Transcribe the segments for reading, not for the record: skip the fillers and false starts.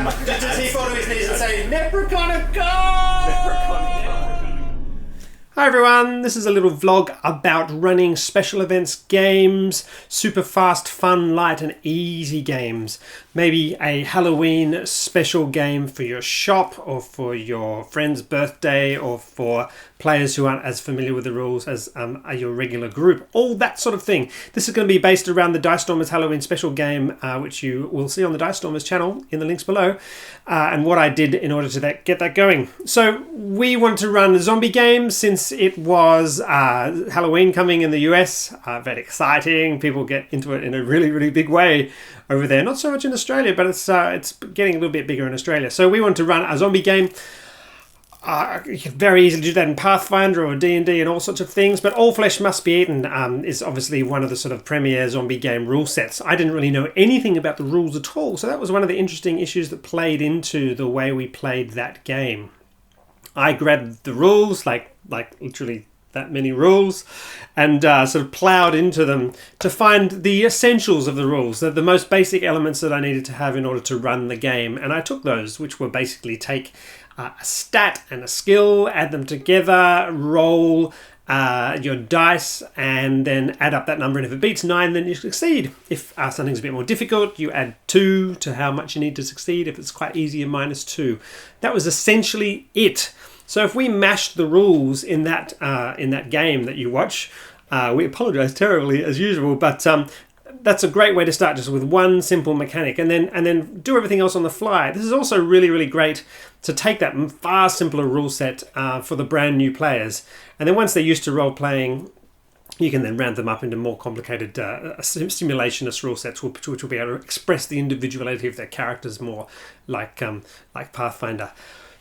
Does he fall to his knees and say, Leprechaun go? Hi everyone, this is a little vlog about running special events games, super fast, fun, light and easy games. Maybe a Halloween special game for your shop or for your friend's birthday or for players who aren't as familiar with the rules as your regular group. All that sort of thing. This is going to be based around the Dice Stormers Halloween special game, which you will see on the Dice Stormers channel in the links below, and what I did in order to get that going. So we wanted to run a zombie game since it was Halloween coming in the US. Very exciting. People get into it in a really, really big way over there. Not so much in Australia, but it's getting a little bit bigger in Australia. So we want to run a zombie game. Very easy to do that in Pathfinder or D&D and all sorts of things, but All Flesh Must Be Eaten is obviously one of the sort of premier zombie game rule sets. I didn't really know anything about the rules at all, so that was one of the interesting issues that played into the way we played that game. I grabbed the rules, like literally that many rules, and sort of ploughed into them to find the essentials of the rules, the most basic elements that I needed to have in order to run the game. And I took those, which were basically take a stat and a skill, add them together, roll your dice, and then add up that number. And if it beats 9, then you succeed. If something's a bit more difficult, you add 2 to how much you need to succeed. If it's quite easy, -2. That was essentially it. So if we mashed the rules in that game that you watch, we apologise terribly as usual, but that's a great way to start, just with one simple mechanic, and then do everything else on the fly. This is also really, really great to take that far simpler rule set for the brand new players, and then once they're used to role playing, you can then round them up into more complicated simulationist rule sets, which will be able to express the individuality of their characters more, like Pathfinder.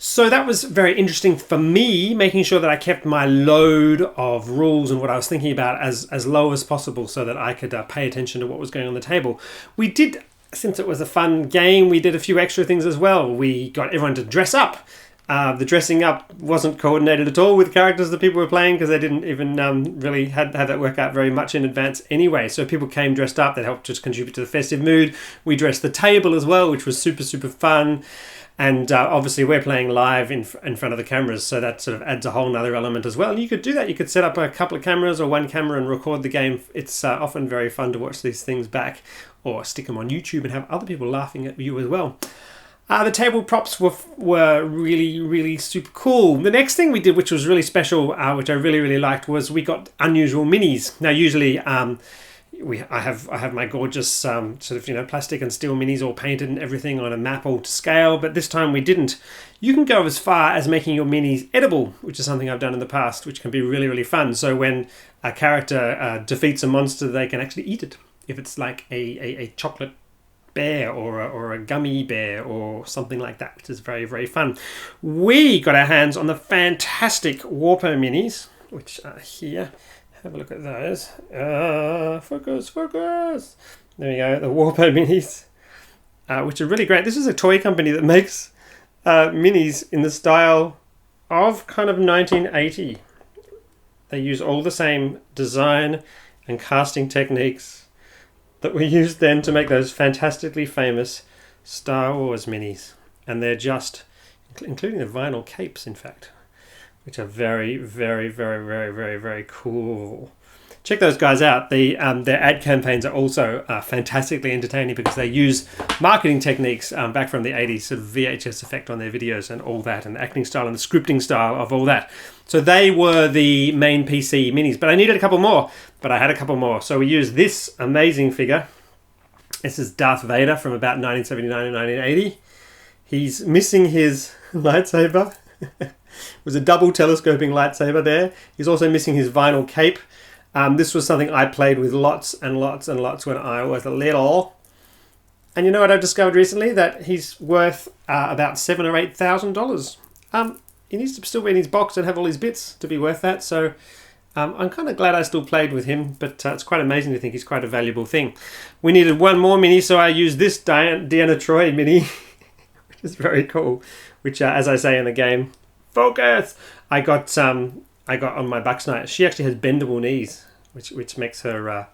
So that was very interesting for me, making sure that I kept my load of rules and what I was thinking about as low as possible so that I could pay attention to what was going on the table. We did, since it was a fun game, we did a few extra things as well. We got everyone to dress up. The dressing up wasn't coordinated at all with characters that people were playing because they didn't even really have that work out very much in advance anyway. So people came dressed up. That helped just contribute to the festive mood. We dressed the table as well, which was super, super fun. And obviously we're playing live in front of the cameras, so that sort of adds a whole nother element as well. And you could do that. You could set up a couple of cameras or one camera and record the game. It's often very fun to watch these things back or stick them on YouTube and have other people laughing at you as well. The table props were really, really super cool. The next thing we did, which was really special, which I really, really liked, was we got unusual minis. Now, usually I have my gorgeous sort of plastic and steel minis all painted and everything on a map all to scale, but this time we didn't. You can go as far as making your minis edible, which is something I've done in the past, which can be really, really fun. So when a character defeats a monster, they can actually eat it. If it's like a chocolate bear or a gummy bear or something like that, which is very, very fun. We got our hands on the fantastic Warpo minis, which are here. Have a look at those. Focus. There we go, the Warpo minis, which are really great. This is a toy company that makes minis in the style of kind of 1980. They use all the same design and casting techniques that were used then to make those fantastically famous Star Wars minis. And they're just, including the vinyl capes, in fact, which are very, very, very, very, very, very cool. Check those guys out. Their ad campaigns are also fantastically entertaining because they use marketing techniques back from the 80s, sort of VHS effect on their videos and all that, and the acting style and the scripting style of all that. So they were the main PC minis, but I needed a couple more, but I had a couple more. So we used this amazing figure. This is Darth Vader from about 1979 and 1980. He's missing his lightsaber. It was a double telescoping lightsaber there. He's also missing his vinyl cape. This was something I played with lots and lots and lots when I was little. And you know what I've discovered recently? That he's worth about $7,000 or $8,000. He needs to still be in his box and have all his bits to be worth that. So I'm kind of glad I still played with him, but it's quite amazing to think he's quite a valuable thing. We needed one more mini, so I used this Deanna Troi mini, which is very cool, which, as I say in the game, focus! I got on my Bucks Knight. She actually has bendable knees, which makes her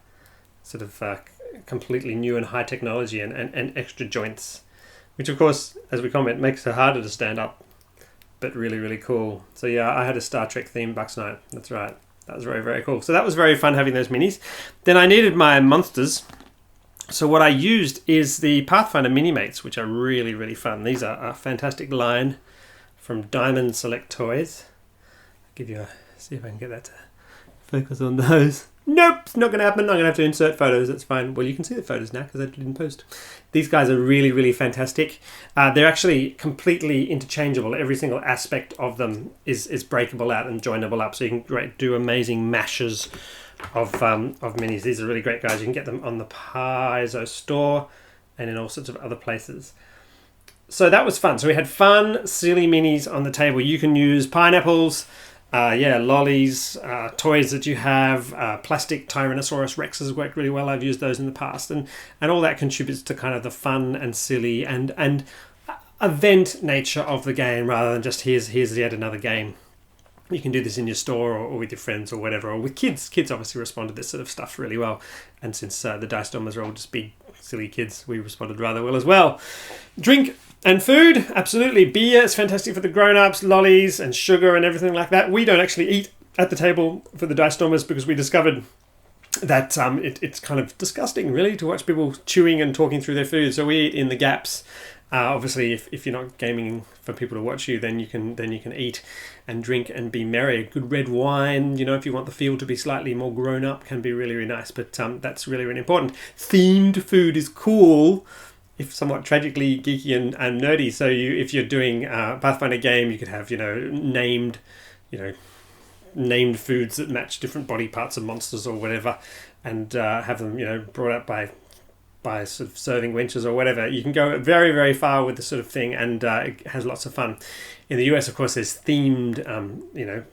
completely new and high technology and extra joints, which of course, as we comment, makes it harder to stand up, but really, really cool. So yeah, I had a Star Trek themed Bucks Night. That's right. That was very, very cool. So that was very fun having those minis. Then I needed my monsters. So what I used is the Pathfinder Minimates, which are really, really fun. These are a fantastic line from Diamond Select Toys. I'll give you a, see if I can get that to focus on those. Nope, it's not going to happen. I'm going to have to insert photos. That's fine. Well, you can see the photos now because I didn't post. These guys are really, really fantastic. They're actually completely interchangeable. Every single aspect of them is breakable out and joinable up. So you can do amazing mashes of minis. These are really great guys. You can get them on the Paizo store and in all sorts of other places. So that was fun. So we had fun, silly minis on the table. You can use pineapples, lollies, toys that you have, plastic Tyrannosaurus Rexes worked really well. I've used those in the past, and all that contributes to kind of the fun and silly and event nature of the game rather than just here's yet another game. You can do this in your store or with your friends or whatever, or with kids. Kids obviously respond to this sort of stuff really well, and since the Dice Domers are all just big silly kids, we responded rather well as well. Drink and food, absolutely. Beer is fantastic for the grown-ups, lollies and sugar and everything like that. We don't actually eat at the table for the Dice Domers because we discovered that it's kind of disgusting, really, to watch people chewing and talking through their food. So we eat in the gaps. Obviously, if you're not gaming for people to watch you, then you can eat and drink and be merry. A good red wine, if you want the feel to be slightly more grown up, can be really, really nice. But that's really, really important. Themed food is cool, if somewhat tragically geeky and nerdy. So if you're doing a Pathfinder game, you could have named foods that match different body parts of monsters or whatever, and have them brought up by sort of serving wenches or whatever. You can go very, very far with this sort of thing, and it has lots of fun. In the US, of course, there's themed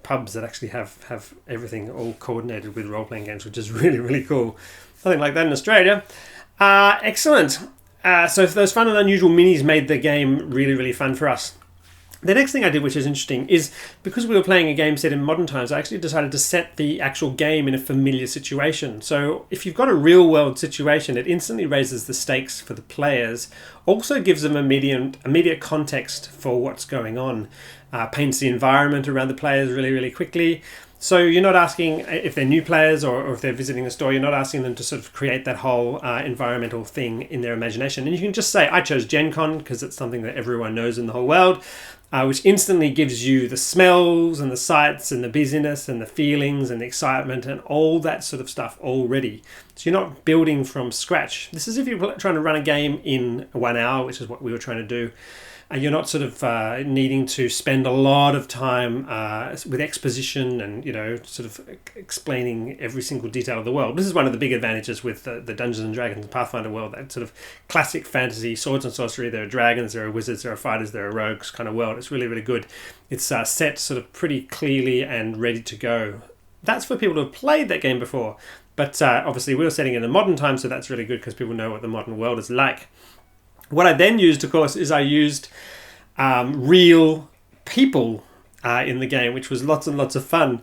pubs that actually have everything all coordinated with role-playing games, which is really, really cool. Nothing like that in Australia. Excellent. So those fun and unusual minis made the game really, really fun for us. The next thing I did, which is interesting, is because we were playing a game set in modern times, I actually decided to set the actual game in a familiar situation. So if you've got a real world situation, it instantly raises the stakes for the players, also gives them immediate context for what's going on, paints the environment around the players really, really quickly. So you're not asking, if they're new players or if they're visiting the store, you're not asking them to sort of create that whole environmental thing in their imagination. And you can just say, I chose Gen Con because it's something that everyone knows in the whole world, which instantly gives you the smells and the sights and the busyness and the feelings and the excitement and all that sort of stuff already. So you're not building from scratch. This is if you're trying to run a game in 1 hour, which is what we were trying to do. You're not sort of needing to spend a lot of time with exposition and, sort of explaining every single detail of the world. This is one of the big advantages with the Dungeons & Dragons Pathfinder world, that sort of classic fantasy, swords and sorcery. There are dragons, there are wizards, there are fighters, there are rogues kind of world. It's really, really good. It's set sort of pretty clearly and ready to go. That's for people who have played that game before. But obviously we were setting it in modern times, so that's really good because people know what the modern world is like. What I then used, of course, is I used real people in the game, which was lots and lots of fun.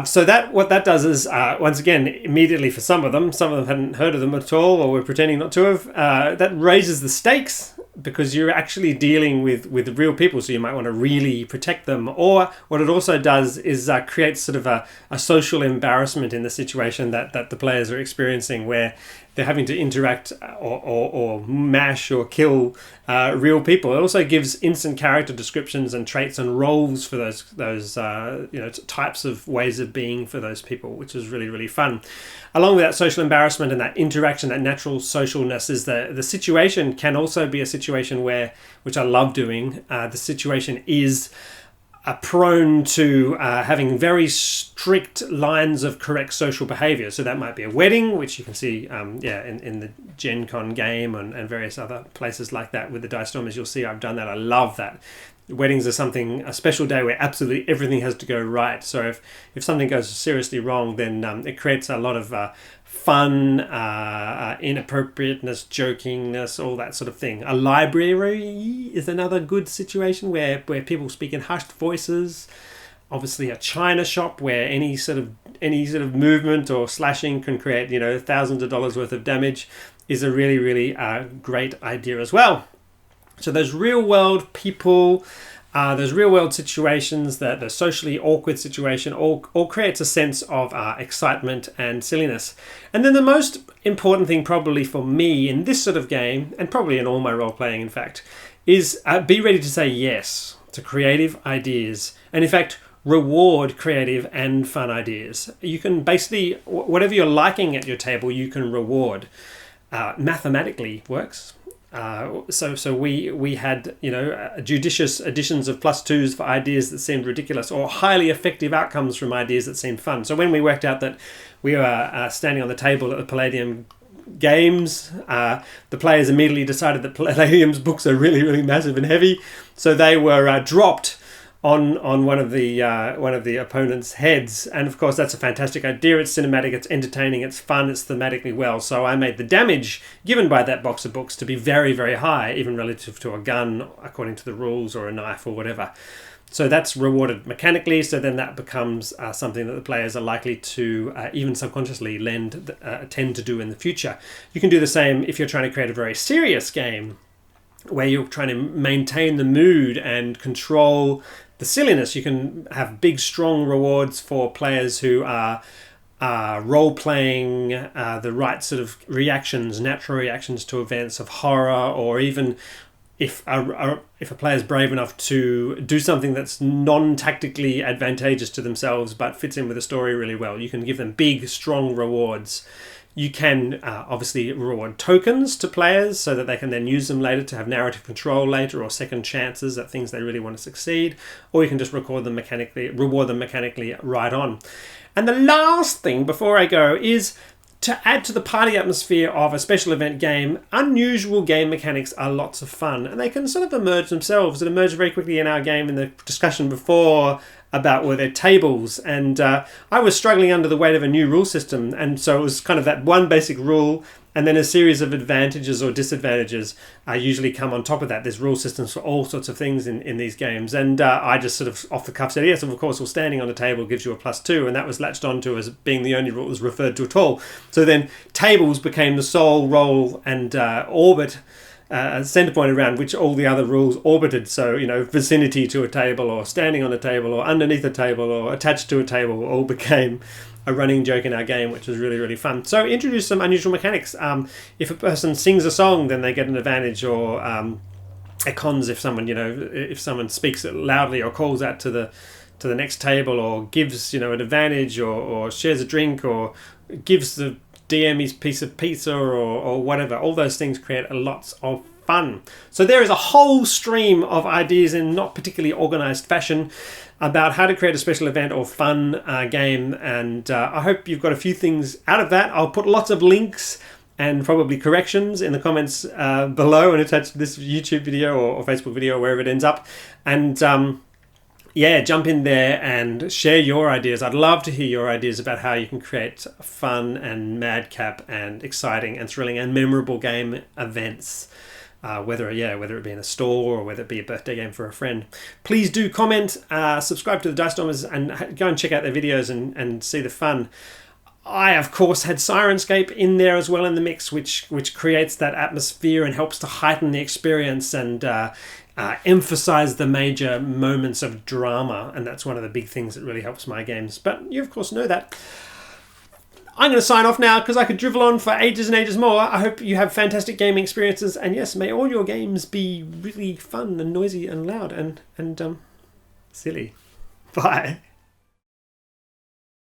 So what that does is, once again, immediately for some of them hadn't heard of them at all or were pretending not to have, that raises the stakes because you're actually dealing with real people, so you might want to really protect them. Or what it also does is create sort of a social embarrassment in the situation that the players are experiencing, where they're having to interact or mash or kill real people. It also gives instant character descriptions and traits and roles for those types of ways of being for those people, which is really, really fun. Along with that social embarrassment and that interaction, that natural socialness, is the situation can also be a situation which I love doing, the situation is prone to having very strict lines of correct social behavior. So that might be a wedding, which you can see in the Gen Con game and various other places like that with the Dice Stormers. You'll see I've done that. I love that. Weddings are a special day where absolutely everything has to go right. So if something goes seriously wrong, then it creates a lot of fun, inappropriateness, jokingness, all that sort of thing. A library is another good situation where people speak in hushed voices. Obviously, a china shop where any sort of movement or slashing can create thousands of dollars worth of damage is a really, really great idea as well. So those real world people, those real world situations, the socially awkward situation, all creates a sense of excitement and silliness. And then the most important thing probably for me in this sort of game, and probably in all my role playing in fact, is be ready to say yes to creative ideas. And in fact, reward creative and fun ideas. You can basically, whatever you're liking at your table, you can reward. Mathematically works. So we had, judicious additions of +2s for ideas that seemed ridiculous, or highly effective outcomes from ideas that seemed fun. So when we worked out that we were standing on the table at the Palladium Games, the players immediately decided that Palladium's books are really, really massive and heavy. So they were dropped on one of the opponent's heads, and of course that's a fantastic idea. It's cinematic, it's entertaining, it's fun, it's thematically well. So I made the damage given by that box of books to be very, very high, even relative to a gun according to the rules, or a knife, or whatever. So that's rewarded mechanically. So then that becomes something that the players are likely to even subconsciously tend to do in the future. You can do the same if you're trying to create a very serious game, where you're trying to maintain the mood and control the silliness. You can have big, strong rewards for players who are role-playing the right sort of reactions, natural reactions to events of horror, or even if a player is brave enough to do something that's non-tactically advantageous to themselves but fits in with the story really well. You can give them big, strong rewards. You can obviously reward tokens to players so that they can then use them later to have narrative control later, or second chances at things they really want to succeed, or you can just reward them mechanically right on. And the last thing before I go is to add to the party atmosphere of a special event game. Unusual game mechanics are lots of fun, and they can sort of emerge themselves. It emerged very quickly in our game in the discussion before about were there tables, and I was struggling under the weight of a new rule system, and so it was kind of that one basic rule and then a series of advantages or disadvantages usually come on top of that. There's rule systems for all sorts of things in these games, and I just sort of off the cuff said yes, of course, well, standing on a table gives you a +2, and that was latched onto as being the only rule that was referred to at all. So then tables became the sole role and orbit center point around which all the other rules orbited. So, vicinity to a table, or standing on a table, or underneath a table, or attached to a table, all became a running joke in our game, which was really, really fun. So introduce some unusual mechanics. If a person sings a song, then they get an advantage, or cons if someone speaks it loudly or calls out to the next table, or gives an advantage, or shares a drink, or gives the DM his piece of pizza, or whatever. All those things create lots of fun. So there is a whole stream of ideas in not particularly organized fashion about how to create a special event or fun game, and I hope you've got a few things out of that. I'll put lots of links and probably corrections in the comments below and attach to this YouTube video or Facebook video, wherever it ends up. And jump in there and share your ideas. I'd love to hear your ideas about how you can create fun and madcap and exciting and thrilling and memorable game events. Whether it be in a store or whether it be a birthday game for a friend. Please do comment, subscribe to the Dice Stormers, and go and check out their videos and see the fun. I, of course, had Syrinscape in there as well in the mix, which creates that atmosphere and helps to heighten the experience and emphasize the major moments of drama. And that's one of the big things that really helps my games. But you, of course, know that. I'm going to sign off now because I could drivel on for ages and ages more. I hope you have fantastic gaming experiences, and yes, may all your games be really fun and noisy and loud and silly. Bye.